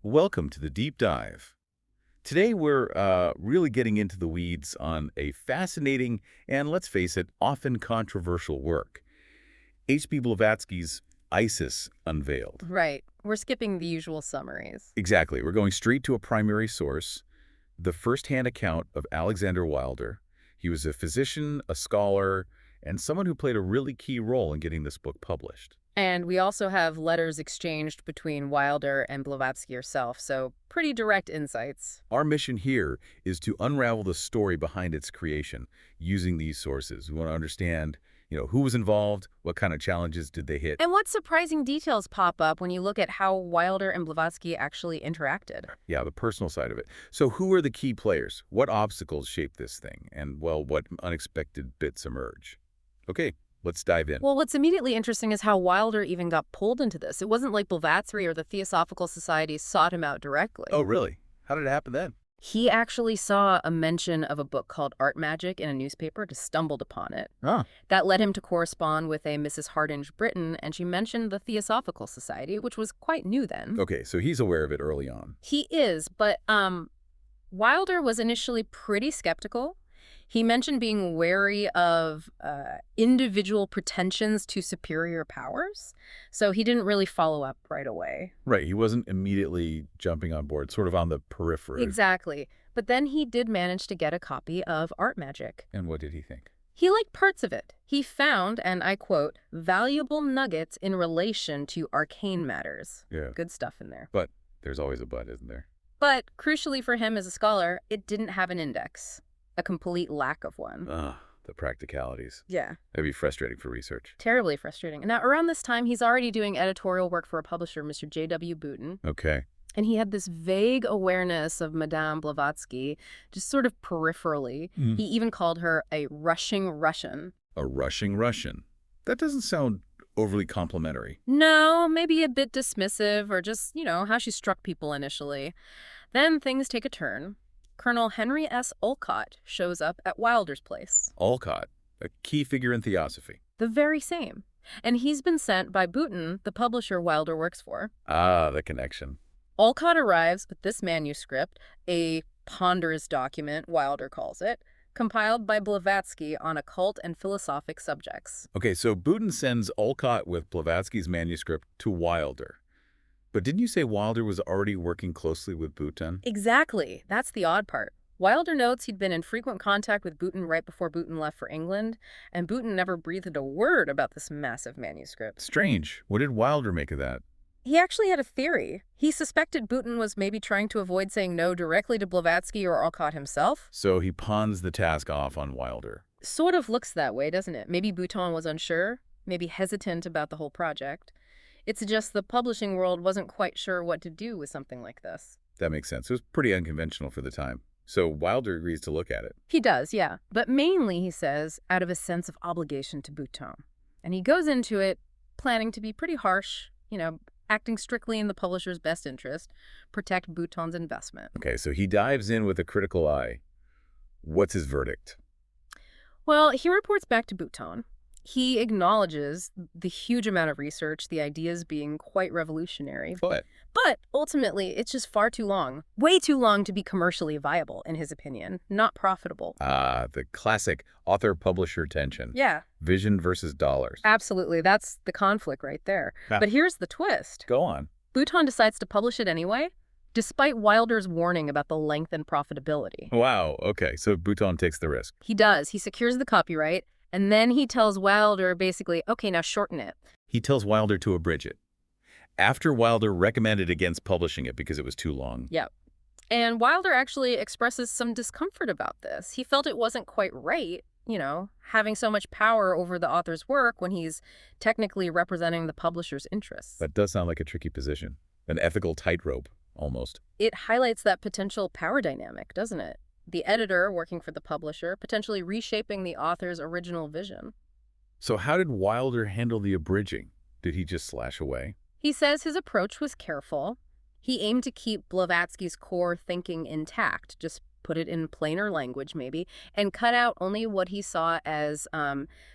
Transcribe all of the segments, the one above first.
Welcome to the deep dive. Today we're really getting into the weeds on a fascinating and, let's face it, often controversial work. H.P. Blavatsky's Isis Unveiled. Right. We're skipping the usual summaries. Exactly. We're going straight to a primary source, the first-hand account of Alexander Wilder. He was a physician, a scholar, and someone who played a really key role in getting this book published. And we also have letters exchanged between Wilder and Blavatsky herself, so pretty direct insights. Our mission here is to unravel the story behind its creation using these sources. We want to understand, who was involved, what kind of challenges did they hit. And what surprising details pop up when you look at how Wilder and Blavatsky actually interacted. Yeah, the personal side of it. So who are the key players? What obstacles shape this thing? And, well, what unexpected bits emerge? Okay, let's dive in. Well, what's immediately interesting is how Wilder even got pulled into this. It wasn't like Blavatsky or the Theosophical Society sought him out directly. Oh, really? How did it happen then? He actually saw a mention of a book called Art Magic in a newspaper, just stumbled upon it. Ah. That led him to correspond with a Mrs. Hardinge Britton, and she mentioned the Theosophical Society, which was quite new then. Okay, so he's aware of it early on. He is, but Wilder was initially pretty skeptical. He mentioned being wary of individual pretensions to superior powers, so he didn't really follow up right away. Right, he wasn't immediately jumping on board, sort of on the periphery. Exactly. But then he did manage to get a copy of Art Magic. And what did he think? He liked parts of it. He found, and I quote, valuable nuggets in relation to arcane matters. Yeah. Good stuff in there. But there's always a but, isn't there? But crucially for him as a scholar, it didn't have an index. A complete lack of one. The practicalities. Yeah. That'd be frustrating for research. Terribly frustrating. Now, around this time, he's already doing editorial work for a publisher, Mr. J.W. Booton. Okay. And he had this vague awareness of Madame Blavatsky, just sort of peripherally. He even called her a rushing Russian. A rushing Russian. That doesn't sound overly complimentary. No, maybe a bit dismissive, or just, how she struck people initially. Then things take a turn. Colonel Henry S. Olcott shows up at Wilder's place. Olcott, a key figure in theosophy. The very same. And he's been sent by Booton, the publisher Wilder works for. Ah, the connection. Olcott arrives with this manuscript, a ponderous document, Wilder calls it, compiled by Blavatsky on occult and philosophic subjects. Okay, so Booton sends Olcott with Blavatsky's manuscript to Wilder. But didn't you say Wilder was already working closely with Booton? Exactly. That's the odd part. Wilder notes he'd been in frequent contact with Booton right before Booton left for England, and Booton never breathed a word about this massive manuscript. Strange. What did Wilder make of that? He actually had a theory. He suspected Booton was maybe trying to avoid saying no directly to Blavatsky or Olcott himself. So he pawns the task off on Wilder. Sort of looks that way, doesn't it? Maybe Booton was unsure, maybe hesitant about the whole project. It's just the publishing world wasn't quite sure what to do with something like this. That makes sense. It was pretty unconventional for the time. So Wilder agrees to look at it. He does, yeah. But mainly, he says, out of a sense of obligation to Booton. And he goes into it planning to be pretty harsh, acting strictly in the publisher's best interest, protect Booton's investment. Okay, so he dives in with a critical eye. What's his verdict? Well, he reports back to Booton. He acknowledges the huge amount of research, the ideas being quite revolutionary. But ultimately, it's just far too long. Way too long to be commercially viable, in his opinion. Not profitable. the classic author-publisher tension. Yeah. Vision versus dollars. Absolutely. That's the conflict right there. Ah. But here's the twist. Go on. Booton decides to publish it anyway, despite Wilder's warning about the length and profitability. Wow, okay, so Booton takes the risk. He does. He secures the copyright, and then he tells Wilder basically, okay, now shorten it. He tells Wilder to abridge it. After Wilder recommended against publishing it because it was too long. Yep. And Wilder actually expresses some discomfort about this. He felt it wasn't quite right, having so much power over the author's work when he's technically representing the publisher's interests. That does sound like a tricky position. An ethical tightrope, almost. It highlights that potential power dynamic, doesn't it? The editor working for the publisher, potentially reshaping the author's original vision. So how did Wilder handle the abridging? Did he just slash away? He says his approach was careful. He aimed to keep Blavatsky's core thinking intact, just put it in plainer language maybe, and cut out only what he saw as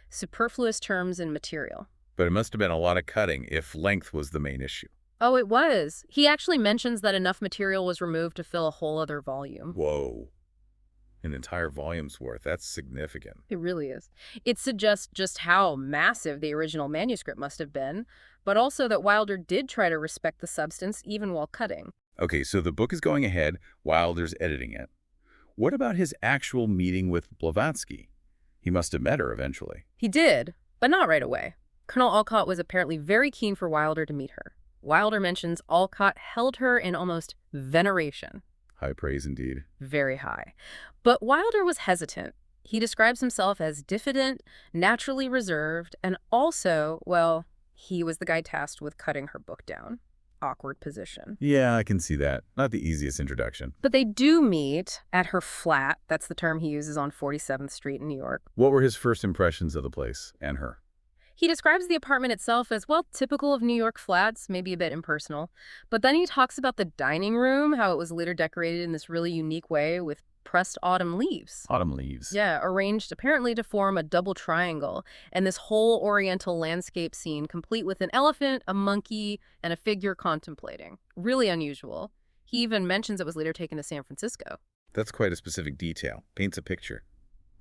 superfluous terms and material. But it must have been a lot of cutting if length was the main issue. Oh, it was. He actually mentions that enough material was removed to fill a whole other volume. Whoa. An entire volume's worth. That's significant. It really is. It suggests just how massive the original manuscript must have been, but also that Wilder did try to respect the substance even while cutting. Okay, so the book is going ahead, Wilder's editing it. What about his actual meeting with Blavatsky? He must have met her eventually. He did, but not right away. Colonel Alcott was apparently very keen for Wilder to meet her. Wilder mentions Alcott held her in almost veneration. High praise indeed. Very high. But Wilder was hesitant. He describes himself as diffident, naturally reserved, and also, well, he was the guy tasked with cutting her book down. Awkward position. Yeah, I can see that. Not the easiest introduction. But they do meet at her flat. That's the term he uses on 47th Street in New York. What were his first impressions of the place and her? He describes the apartment itself as, well, typical of New York flats, maybe a bit impersonal. But then he talks about the dining room, how it was later decorated in this really unique way with pressed autumn leaves. Autumn leaves. Yeah, arranged apparently to form a double triangle, and this whole oriental landscape scene complete with an elephant, a monkey, and a figure contemplating. Really unusual. He even mentions it was later taken to San Francisco. That's quite a specific detail. Paints a picture.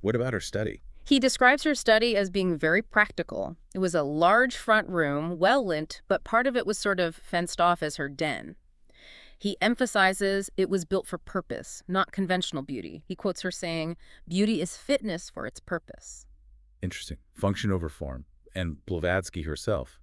What about her study? He describes her study as being very practical. It was a large front room, well lit, but part of it was sort of fenced off as her den. He emphasizes it was built for purpose, not conventional beauty. He quotes her saying, "Beauty is fitness for its purpose." Interesting. Function over form. And Blavatsky herself.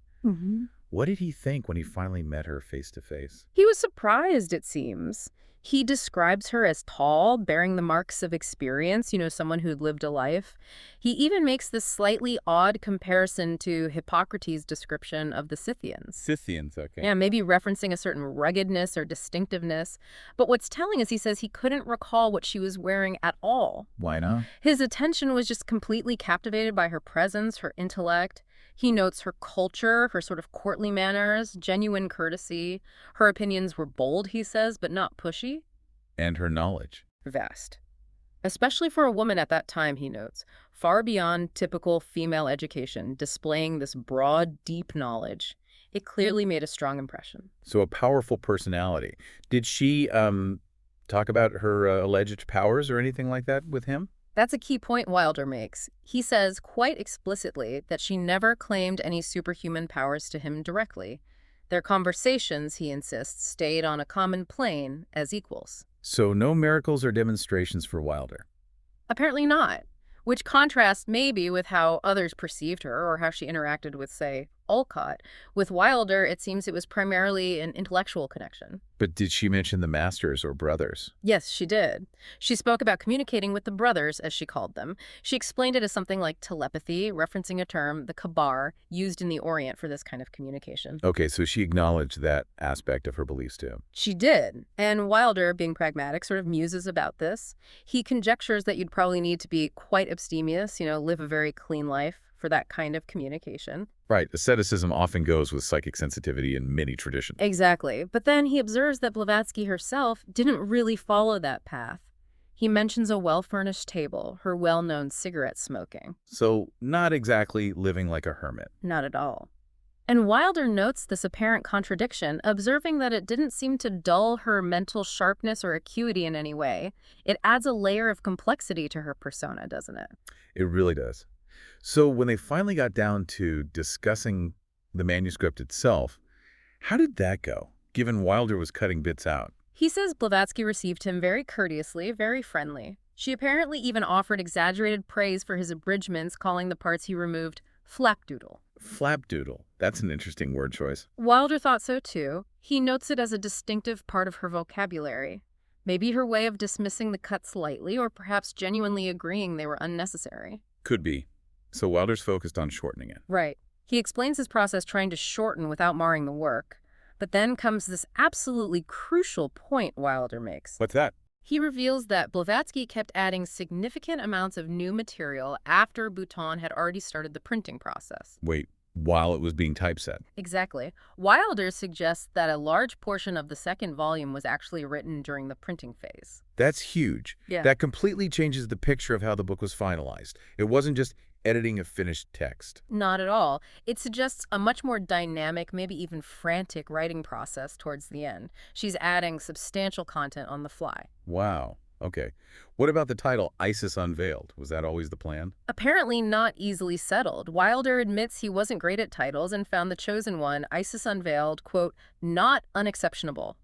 What did he think when he finally met her face to face? He was surprised, it seems. He describes her as tall, bearing the marks of experience, someone who'd lived a life. He even makes this slightly odd comparison to Hippocrates' description of the Scythians. Scythians, okay. Yeah, maybe referencing a certain ruggedness or distinctiveness. But what's telling is he says he couldn't recall what she was wearing at all. Why not? His attention was just completely captivated by her presence, her intellect. He notes her culture, her sort of courtly manners, genuine courtesy. Her opinions were bold, he says, but not pushy. And her knowledge. Vast. Especially for a woman at that time, he notes, far beyond typical female education, displaying this broad, deep knowledge. It clearly made a strong impression. So a powerful personality. Did she talk about her alleged powers or anything like that with him? That's a key point Wilder makes. He says quite explicitly that she never claimed any superhuman powers to him directly. Their conversations, he insists, stayed on a common plane as equals. So no miracles or demonstrations for Wilder. Apparently not, which contrasts maybe with how others perceived her or how she interacted with, say, Alcott. With Wilder, it seems it was primarily an intellectual connection. But did she mention the masters or brothers? Yes, she did. She spoke about communicating with the brothers, as she called them. She explained it as something like telepathy, referencing a term, the kabar, used in the Orient for this kind of communication. Okay, so she acknowledged that aspect of her beliefs too. She did. And Wilder, being pragmatic, sort of muses about this. He conjectures that you'd probably need to be quite abstemious, live a very clean life for that kind of communication. Right. Asceticism often goes with psychic sensitivity in many traditions. Exactly. But then he observes that Blavatsky herself didn't really follow that path. He mentions a well-furnished table, her well-known cigarette smoking. So not exactly living like a hermit. Not at all. And Wilder notes this apparent contradiction, observing that it didn't seem to dull her mental sharpness or acuity in any way. It adds a layer of complexity to her persona, doesn't it? It really does. So when they finally got down to discussing the manuscript itself, how did that go, given Wilder was cutting bits out? He says Blavatsky received him very courteously, very friendly. She apparently even offered exaggerated praise for his abridgments, calling the parts he removed flapdoodle. Flapdoodle. That's an interesting word choice. Wilder thought so too. He notes it as a distinctive part of her vocabulary. Maybe her way of dismissing the cuts lightly, or perhaps genuinely agreeing they were unnecessary. Could be. So Wilder's focused on shortening it. Right. He explains his process trying to shorten without marring the work. But then comes this absolutely crucial point Wilder makes. What's that? He reveals that Blavatsky kept adding significant amounts of new material after Bouton had already started the printing process. Wait, while it was being typeset? Exactly. Wilder suggests that a large portion of the second volume was actually written during the printing phase. That's huge. Yeah. That completely changes the picture of how the book was finalized. It wasn't just editing a finished text. Not at all. It suggests a much more dynamic, maybe even frantic writing process towards the end. She's adding substantial content on the fly. Wow. Okay. What about the title, Isis Unveiled? Was that always the plan? Apparently not easily settled. Wilder admits he wasn't great at titles and found the chosen one, Isis Unveiled, quote, not unexceptionable,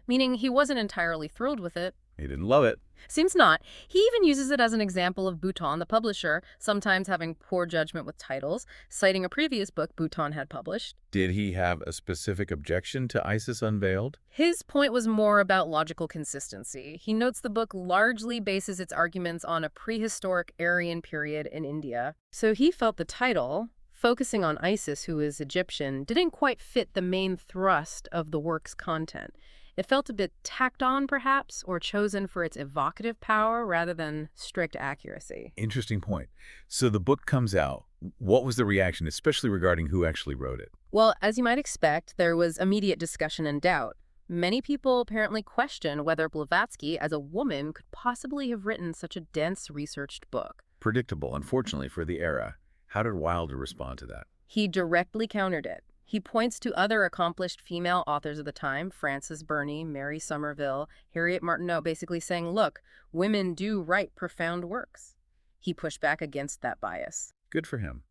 meaning he wasn't entirely thrilled with it. He didn't love it. Seems not. He even uses it as an example of Bouton, the publisher, sometimes having poor judgment with titles, citing a previous book Bouton had published. Did he have a specific objection to Isis Unveiled? His point was more about logical consistency. He notes the book largely bases its arguments on a prehistoric Aryan period in India. So he felt the title, focusing on Isis, who is Egyptian, didn't quite fit the main thrust of the work's content. It felt a bit tacked on, perhaps, or chosen for its evocative power rather than strict accuracy. Interesting point. So the book comes out. What was the reaction, especially regarding who actually wrote it? Well, as you might expect, there was immediate discussion and doubt. Many people apparently question whether Blavatsky, as a woman, could possibly have written such a dense, researched book. Predictable, unfortunately, for the era. How did Wilder respond to that? He directly countered it. He points to other accomplished female authors of the time, Frances Burney, Mary Somerville, Harriet Martineau, basically saying, look, women do write profound works. He pushed back against that bias. Good for him.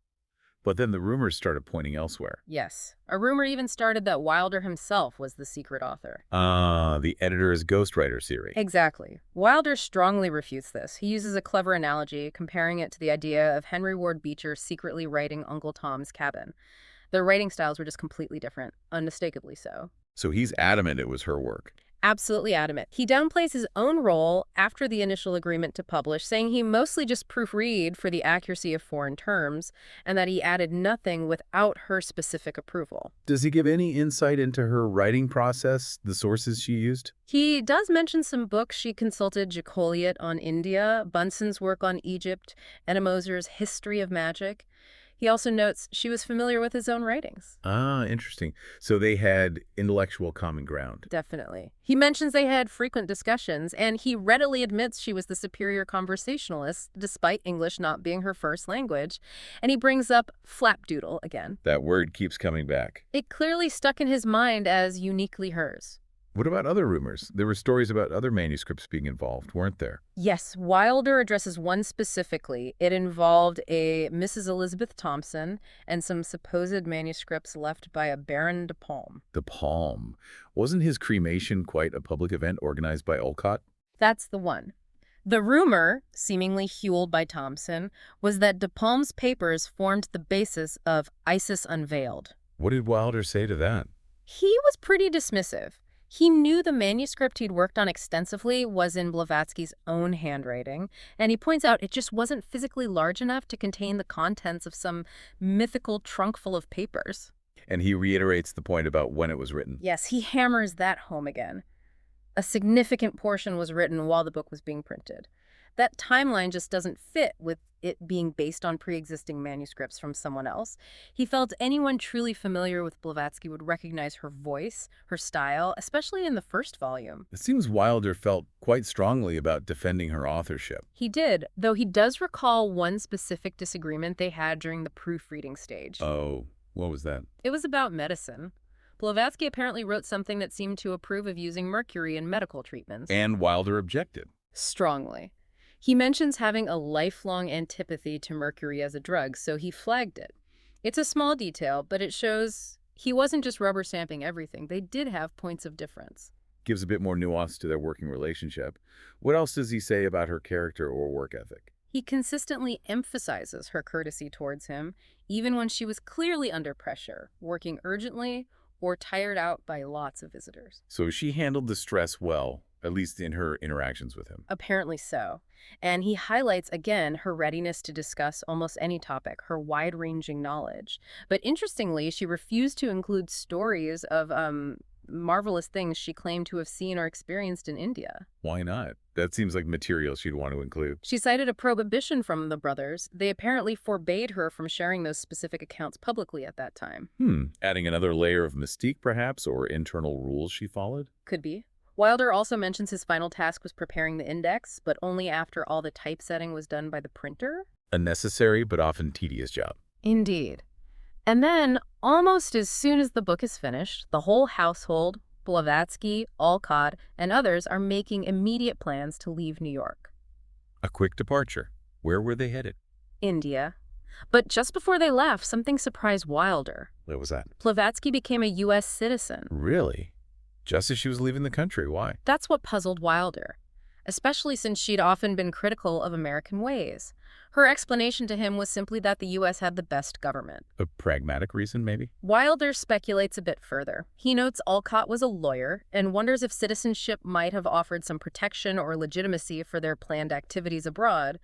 But then the rumors started pointing elsewhere. Yes. A rumor even started that Wilder himself was the secret author. The editor's ghostwriter theory. Exactly. Wilder strongly refutes this. He uses a clever analogy, comparing it to the idea of Henry Ward Beecher secretly writing Uncle Tom's Cabin. Their writing styles were just completely different, unmistakably so. So he's adamant it was her work. Absolutely adamant. He downplays his own role after the initial agreement to publish, saying he mostly just proofread for the accuracy of foreign terms, and that he added nothing without her specific approval. Does he give any insight into her writing process, the sources she used? He does mention some books she consulted Jacoliot on India, Bunson's work on Egypt, Ennemoser's History of Magic. He also notes she was familiar with his own writings. Interesting. So they had intellectual common ground. Definitely. He mentions they had frequent discussions, and he readily admits she was the superior conversationalist, despite English not being her first language. And he brings up flapdoodle again. That word keeps coming back. It clearly stuck in his mind as uniquely hers. What about other rumors? There were stories about other manuscripts being involved, weren't there? Yes, Wilder addresses one specifically. It involved a Mrs. Elizabeth Thompson and some supposed manuscripts left by a Baron de Palm. De Palm. Wasn't his cremation quite a public event organized by Olcott? That's the one. The rumor, seemingly fueled by Thompson, was that de Palm's papers formed the basis of Isis Unveiled. What did Wilder say to that? He was pretty dismissive. He knew the manuscript he'd worked on extensively was in Blavatsky's own handwriting, and he points out it just wasn't physically large enough to contain the contents of some mythical trunk full of papers. And he reiterates the point about when it was written. Yes, he hammers that home again. A significant portion was written while the book was being printed. That timeline just doesn't fit with it being based on pre-existing manuscripts from someone else. He felt anyone truly familiar with Blavatsky would recognize her voice, her style, especially in the first volume. It seems Wilder felt quite strongly about defending her authorship. He did, though he does recall one specific disagreement they had during the proofreading stage. Oh, what was that? It was about medicine. Blavatsky apparently wrote something that seemed to approve of using mercury in medical treatments. And Wilder objected. Strongly. He mentions having a lifelong antipathy to mercury as a drug, so he flagged it. It's a small detail, but it shows he wasn't just rubber stamping everything. They did have points of difference. Gives a bit more nuance to their working relationship. What else does he say about her character or work ethic? He consistently emphasizes her courtesy towards him, even when she was clearly under pressure, working urgently or tired out by lots of visitors. So she handled the stress well, at least in her interactions with him. Apparently so. And he highlights, again, her readiness to discuss almost any topic, her wide-ranging knowledge. But interestingly, she refused to include stories of marvelous things she claimed to have seen or experienced in India. Why not? That seems like material she'd want to include. She cited a prohibition from the brothers. They apparently forbade her from sharing those specific accounts publicly at that time. Adding another layer of mystique, perhaps, or internal rules she followed? Could be. Wilder also mentions his final task was preparing the index, but only after all the typesetting was done by the printer. A necessary but often tedious job. Indeed. And then, almost as soon as the book is finished, the whole household, Blavatsky, Alcott, and others are making immediate plans to leave New York. A quick departure. Where were they headed? India. But just before they left, something surprised Wilder. What was that? Blavatsky became a U.S. citizen. Really? Just as she was leaving the country. Why? That's what puzzled Wilder, especially since she'd often been critical of American ways. Her explanation to him was simply that the U.S. had the best government. A pragmatic reason, maybe? Wilder speculates a bit further. He notes Alcott was a lawyer and wonders if citizenship might have offered some protection or legitimacy for their planned activities abroad.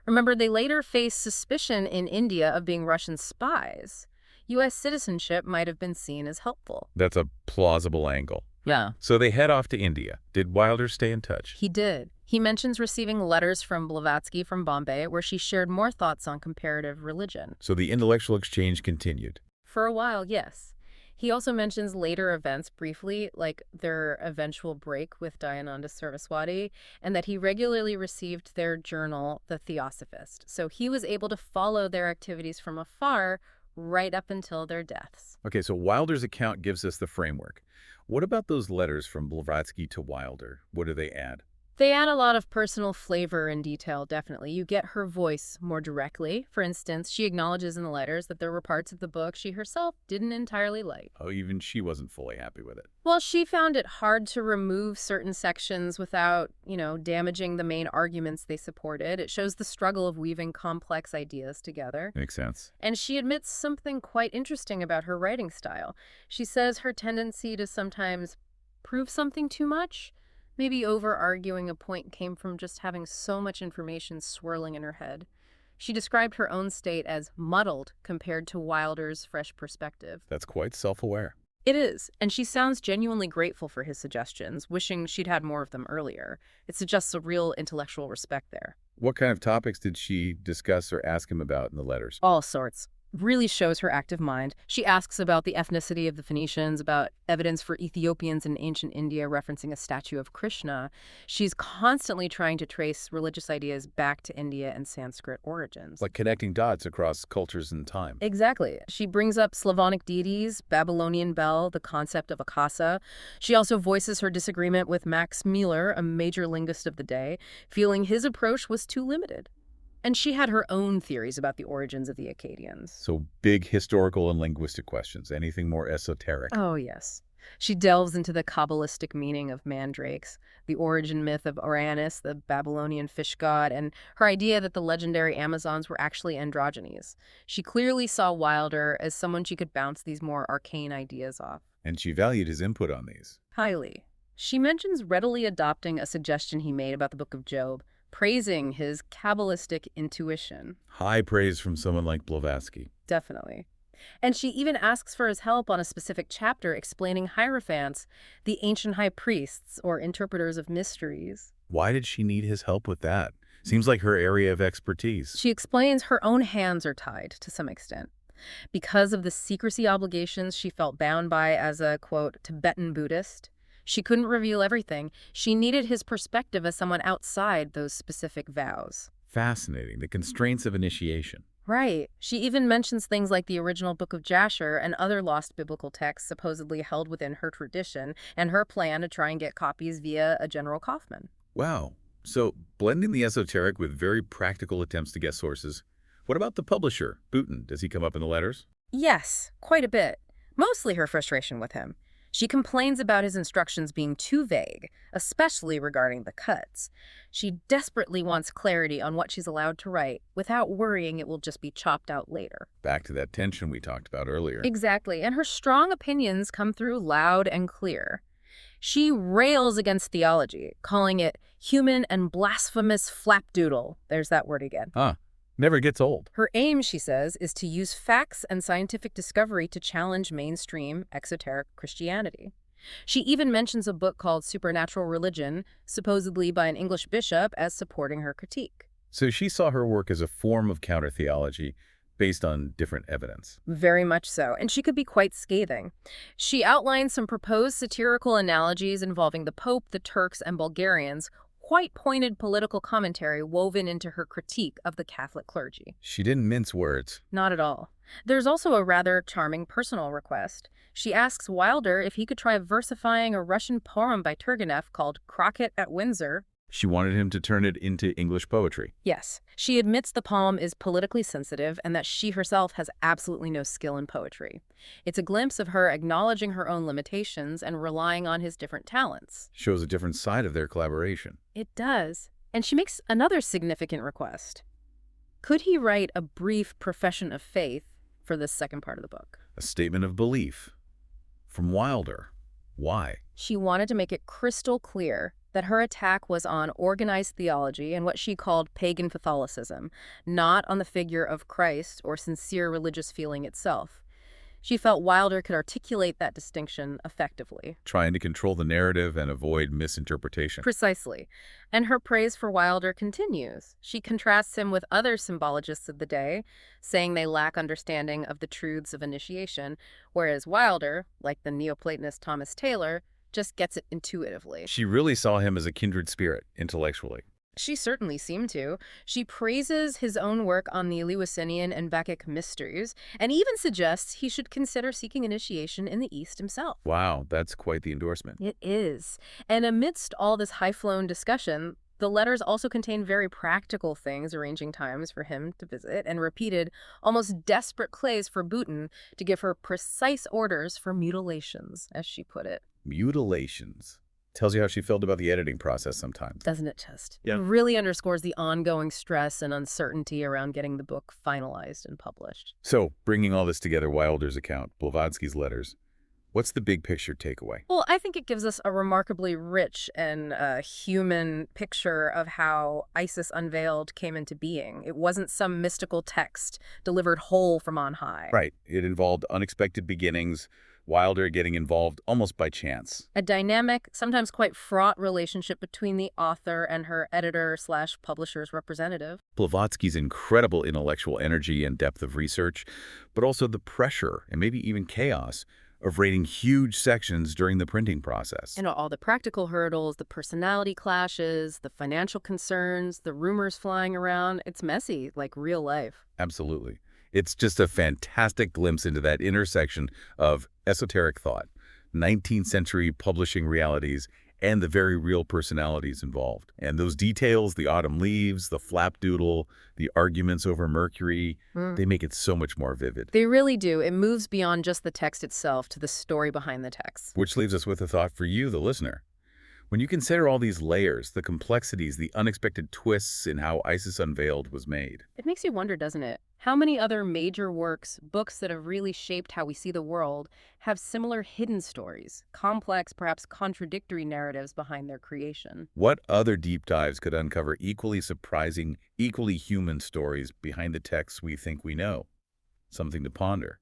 Remember, they later faced suspicion in India of being Russian spies. U.S. citizenship might have been seen as helpful. That's a plausible angle. Yeah. So they head off to India. Did Wilder stay in touch? He did. He mentions receiving letters from Blavatsky from Bombay where she shared more thoughts on comparative religion. So the intellectual exchange continued. For a while, yes. He also mentions later events briefly, like their eventual break with Dayananda Saraswati, and that he regularly received their journal, The Theosophist. So he was able to follow their activities from afar right up until their deaths. Okay, so Wilder's account gives us the framework. What about those letters from Blavatsky to Wilder? What do they add? They add a lot of personal flavor and detail, definitely. You get her voice more directly. For instance, she acknowledges in the letters that there were parts of the book she herself didn't entirely like. Oh, even she wasn't fully happy with it. Well, she found it hard to remove certain sections without, damaging the main arguments they supported. It shows the struggle of weaving complex ideas together. Makes sense. And she admits something quite interesting about her writing style. She says her tendency to sometimes prove something too much, maybe over-arguing a point, came from just having so much information swirling in her head. She described her own state as muddled compared to Wilder's fresh perspective. That's quite self-aware. It is, and she sounds genuinely grateful for his suggestions, wishing she'd had more of them earlier. It suggests a real intellectual respect there. What kind of topics did she discuss or ask him about in the letters? All sorts. Really shows her active mind. She asks about the ethnicity of the Phoenicians, about evidence for Ethiopians in ancient India referencing a statue of Krishna. She's constantly trying to trace religious ideas back to India and Sanskrit origins. Like connecting dots across cultures and time. Exactly. She brings up Slavonic deities, Babylonian Bel, the concept of Akasa. She also voices her disagreement with Max Mueller, a major linguist of the day, feeling his approach was too limited. And she had her own theories about the origins of the Akkadians. So big historical and linguistic questions. Anything more esoteric? Oh, yes. She delves into the Kabbalistic meaning of mandrakes, the origin myth of Uranus, the Babylonian fish god, and her idea that the legendary Amazons were actually androgynes. She clearly saw Wilder as someone she could bounce these more arcane ideas off. And she valued his input on these. Highly. She mentions readily adopting a suggestion he made about the Book of Job, praising his Kabbalistic intuition. High praise from someone like Blavatsky. Definitely. And she even asks for his help on a specific chapter explaining hierophants, the ancient high priests or interpreters of mysteries. Why did she need his help with that? Seems like her area of expertise. She explains her own hands are tied to some extent. Because of the secrecy obligations she felt bound by as a, quote, Tibetan Buddhist, she couldn't reveal everything. She needed his perspective as someone outside those specific vows. Fascinating. The constraints of initiation. Right. She even mentions things like the original Book of Jasher and other lost biblical texts supposedly held within her tradition, and her plan to try and get copies via a General Kaufman. Wow. So, blending the esoteric with very practical attempts to guess sources. What about the publisher, Boutin? Does he come up in the letters? Yes, quite a bit. Mostly her frustration with him. She complains about his instructions being too vague, especially regarding the cuts. She desperately wants clarity on what she's allowed to write, without worrying it will just be chopped out later. Back to that tension we talked about earlier. Exactly, and her strong opinions come through loud and clear. She rails against theology, calling it human and blasphemous flapdoodle. There's that word again. Never gets old. Her aim, she says, is to use facts and scientific discovery to challenge mainstream exoteric Christianity. She even mentions a book called Supernatural Religion, supposedly by an English bishop, as supporting her critique. So she saw her work as a form of counter-theology based on different evidence. Very much so, and she could be quite scathing. She outlines some proposed satirical analogies involving the Pope, the Turks, and Bulgarians, quite pointed political commentary woven into her critique of the Catholic clergy. She didn't mince words. Not at all. There's also a rather charming personal request. She asks Wilder if he could try versifying a Russian poem by Turgenev called Crockett at Windsor. She wanted him to turn it into English poetry. Yes, she admits the poem is politically sensitive and that she herself has absolutely no skill in poetry. It's a glimpse of her acknowledging her own limitations and relying on his different talents. Shows a different side of their collaboration. It does. And she makes another significant request. Could he write a brief profession of faith for this second part of the book? A statement of belief. From Wilder. Why? She wanted to make it crystal clear that her attack was on organized theology and what she called pagan Catholicism, not on the figure of Christ or sincere religious feeling itself. She felt Wilder could articulate that distinction effectively. Trying to control the narrative and avoid misinterpretation. Precisely. And her praise for Wilder continues. She contrasts him with other symbologists of the day, saying they lack understanding of the truths of initiation, whereas Wilder, like the Neoplatonist Thomas Taylor, just gets it intuitively. She really saw him as a kindred spirit, intellectually. She certainly seemed to. She praises his own work on the Eleusinian and Bacchic mysteries, and even suggests he should consider seeking initiation in the East himself. Wow, that's quite the endorsement. It is. And amidst all this high-flown discussion, the letters also contain very practical things, arranging times for him to visit, and repeated, almost desperate plays for Boutin to give her precise orders for mutilations, as she put it. Mutilations. Tells you how she felt about the editing process sometimes. Doesn't it just? Yeah. It really underscores the ongoing stress and uncertainty around getting the book finalized and published. So, bringing all this together, Wilder's account, Blavatsky's letters, what's the big picture takeaway? Well, I think it gives us a remarkably rich and human picture of how Isis Unveiled came into being. It wasn't some mystical text delivered whole from on high. Right. It involved unexpected beginnings, Wilder getting involved almost by chance. A dynamic, sometimes quite fraught relationship between the author and her editor/publisher's representative. Blavatsky's incredible intellectual energy and depth of research, but also the pressure and maybe even chaos of writing huge sections during the printing process. And all the practical hurdles, the personality clashes, the financial concerns, the rumors flying around. It's messy, like real life. Absolutely. It's just a fantastic glimpse into that intersection of esoteric thought, 19th century publishing realities, and the very real personalities involved. And those details, the autumn leaves, the flapdoodle, the arguments over Mercury, they make it so much more vivid. They really do. It moves beyond just the text itself to the story behind the text. Which leaves us with a thought for you, the listener. When you consider all these layers, the complexities, the unexpected twists in how Isis Unveiled was made. It makes you wonder, doesn't it? How many other major works, books that have really shaped how we see the world, have similar hidden stories, complex, perhaps contradictory narratives behind their creation? What other deep dives could uncover equally surprising, equally human stories behind the texts we think we know? Something to ponder.